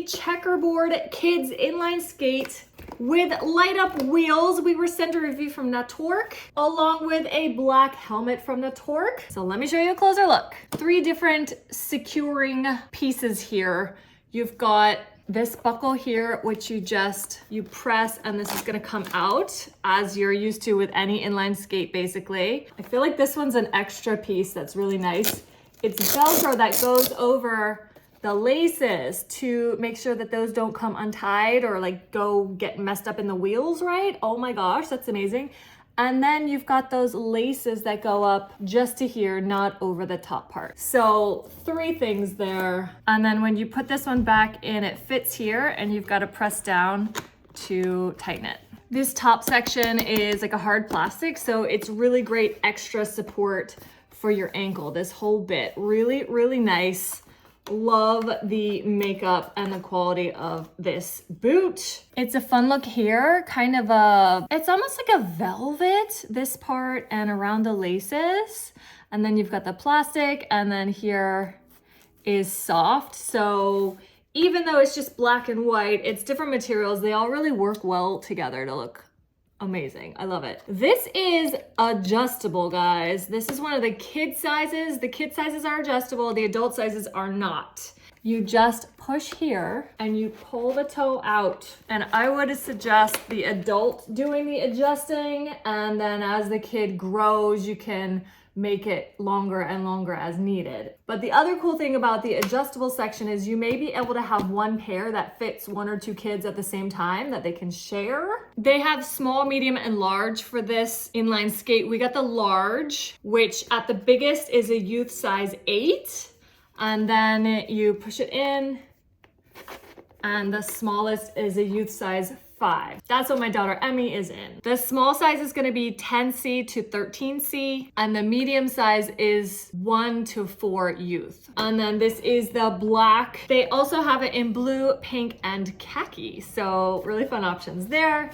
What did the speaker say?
a checkerboard kids inline skate with light up wheels. We were sent a review from Nattork, along with a black helmet from Nattork. So let me show you a closer look. 3 different securing pieces here. You've got this buckle here, which you press, and this is gonna come out as you're used to with any inline skate, basically. I feel like this one's an extra piece that's really nice. It's Velcro that goes over the laces to make sure that those don't come untied or like go get messed up in the wheels, right? Oh my gosh, that's amazing. And then you've got those laces that go up just to here, not over the top part. So 3 things there. And then when you put this one back in, it fits here and you've got to press down to tighten it. This top section is like a hard plastic, so it's really great extra support for your ankle. This whole bit, really, really nice. Love the makeup and the quality of this boot. It's a fun look here, kind of it's almost like a velvet, this part and around the laces. And then you've got the plastic, and then here is soft. So even though it's just black and white, it's different materials. They all really work well together to look amazing. I love it. This is adjustable, guys. This is one of the kid sizes. The kid sizes are adjustable. The adult sizes are not. You just push here and you pull the toe out. And I would suggest the adult doing the adjusting. And then as the kid grows, you can make it longer and longer as needed. But the other cool thing about the adjustable section is you may be able to have one pair that fits 1 or 2 kids at the same time that they can share. They have small, medium, and large for this inline skate. We got the large, which at the biggest is a youth size 8. And then you push it in, and the smallest is a youth size 5. That's what my daughter Emmy is in. The small size is gonna be 10C to 13C, and the medium size is 1 to 4 youth. And then this is the black. They also have it in blue, pink, and khaki. So really fun options there.